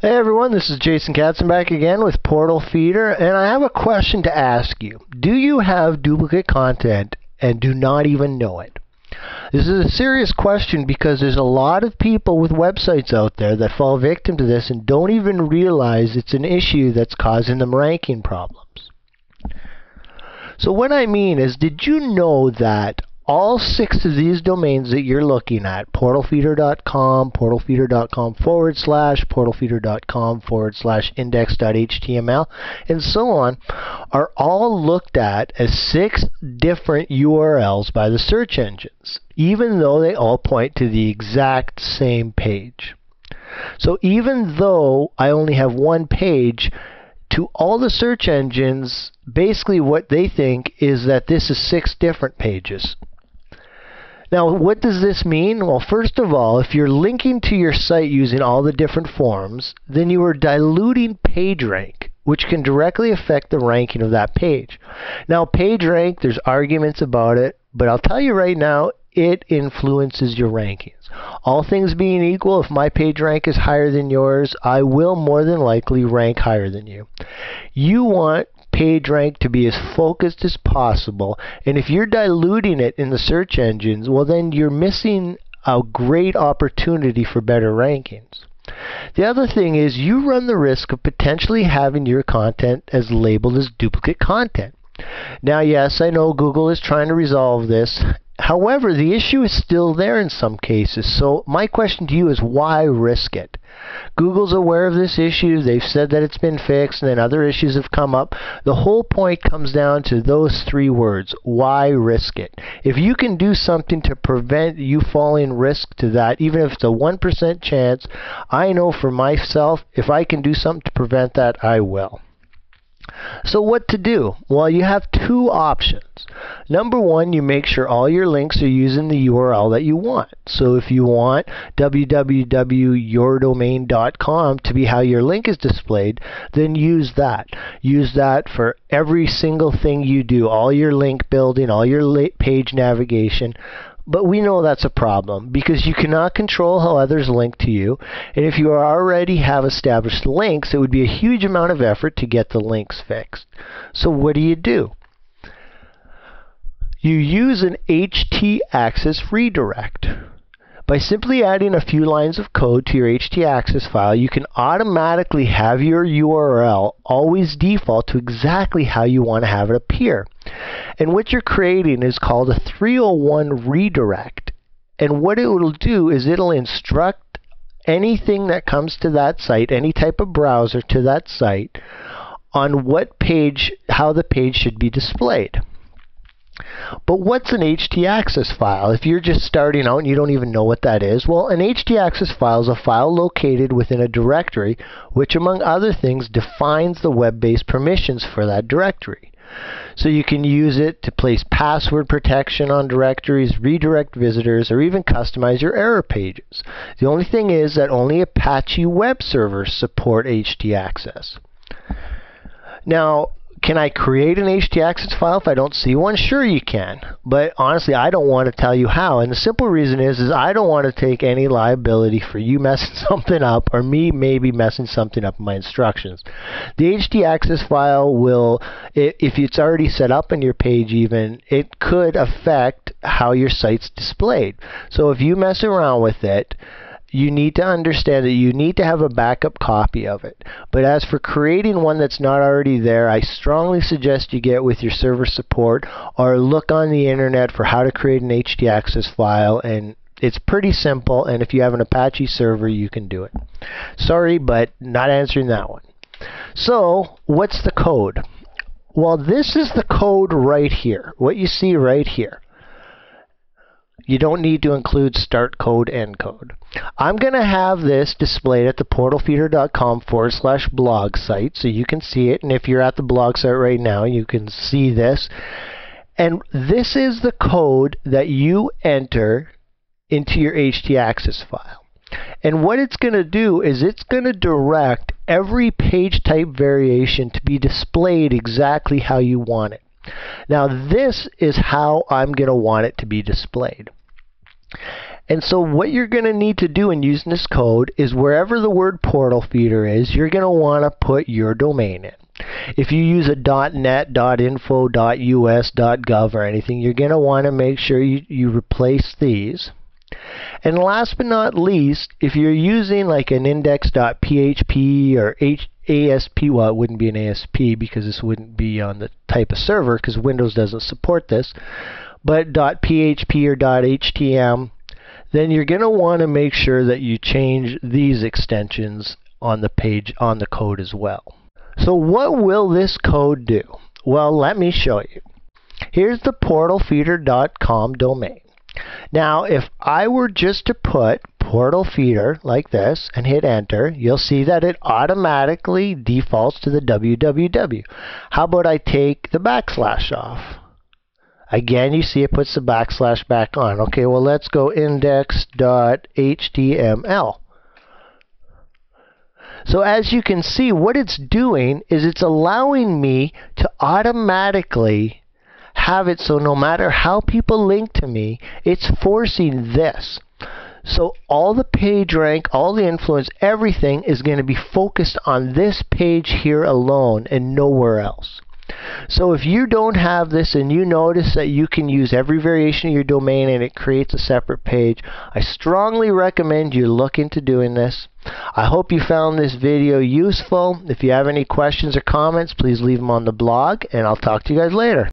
Hey everyone, this is Jason Katzenback again with Portal Feeder, and I have a question to ask you. Do you have duplicate content and do not even know it? This is a serious question because there's a lot of people with websites out there that fall victim to this and don't even realize it's an issue that's causing them ranking problems. So what I mean is, did you know that all 6 of these domains that you're looking at, portalfeeder.com, portalfeeder.com/, portalfeeder.com/index.html, and so on, are all looked at as 6 different URLs by the search engines, even though they all point to the exact same page. So even though I only have one page, to all the search engines, basically what they think is that this is 6 different pages. Now, what does this mean? Well, first of all, if you're linking to your site using all the different forms, then you are diluting PageRank, which can directly affect the ranking of that page. Now, PageRank, there's arguments about it, but I'll tell you right now, it influences your rankings. All things being equal, if my PageRank is higher than yours, I will more than likely rank higher than you. You want PageRank to be as focused as possible, and if you're diluting it in the search engines, well then you're missing a great opportunity for better rankings. The other thing is you run the risk of potentially having your content as labeled as duplicate content. Now yes, I know Google is trying to resolve this. However, the issue is still there in some cases. So my question to you is, why risk it? Google's aware of this issue. They've said that it's been fixed, and then other issues have come up. The whole point comes down to those 3 words. Why risk it? If you can do something to prevent you falling risk to that, even if it's a 1% chance, I know for myself, if I can do something to prevent that, I will. So what to do? Well, you have 2 options. Number 1, you make sure all your links are using the URL that you want. So if you want www.yourdomain.com to be how your link is displayed, then use that. Use that for every single thing you do, all your link building, all your page navigation. But we know that's a problem because you cannot control how others link to you. And if you already have established links, it would be a huge amount of effort to get the links fixed. So what do? You use an htaccess redirect. By simply adding a few lines of code to your htaccess file, you can automatically have your URL always default to exactly how you want to have it appear. And what you're creating is called a 301 redirect. And what it will do is it'll instruct anything that comes to that site, any type of browser to that site, on what page, how the page should be displayed. But what's an htaccess file? If you're just starting out and you don't even know what that is, well, an htaccess file is a file located within a directory which, among other things, defines the web-based permissions for that directory. So you can use it to place password protection on directories, redirect visitors, or even customize your error pages. The only thing is that only Apache web servers support htaccess. Now, can I create an htaccess file if I don't see one? Sure you can. But honestly, I don't want to tell you how. And the simple reason is I don't want to take any liability for you messing something up or me maybe messing something up in my instructions. The htaccess file will, if it's already set up in your page even, it could affect how your site's displayed. So if you mess around with it, you need to understand that you need to have a backup copy of it. But as for creating one that's not already there, I strongly suggest you get with your server support or look on the internet for how to create an htaccess file, and it's pretty simple, and if you have an Apache server, you can do it. Sorry, but not answering that one. So, what's the code? Well, this is the code right here, what you see right here. You don't need to include start code, end code. I'm going to have this displayed at the portalfeeder.com/blog site so you can see it. And if you're at the blog site right now, you can see this. And this is the code that you enter into your htaccess file. And what it's going to do is it's going to direct every page type variation to be displayed exactly how you want it. Now this is how I'm going to want it to be displayed. And so what you're going to need to do in using this code is wherever the word portal feeder is, you're going to want to put your domain in. If you use a .net, .info, .us, .gov or anything, you're going to want to make sure you replace these. And last but not least, if you're using like an index.php or ASP, well, it wouldn't be an ASP because this wouldn't be on the type of server because Windows doesn't support this, but .php or .htm, then you're going to want to make sure that you change these extensions on the page, on the code as well. So what will this code do? Well, let me show you. Here's the portalfeeder.com domain. Now, if I were just to put portal feeder like this and hit enter, you'll see that it automatically defaults to the www. How about I take the backslash off? Again, you see it puts the backslash back on. Okay, well, let's go index.html. So as you can see, what it's doing is it's allowing me to automatically have it so no matter how people link to me, it's forcing this. So all the page rank, all the influence, everything is going to be focused on this page here alone and nowhere else. So if you don't have this and you notice that you can use every variation of your domain and it creates a separate page, I strongly recommend you look into doing this. I hope you found this video useful. If you have any questions or comments, please leave them on the blog, and I'll talk to you guys later.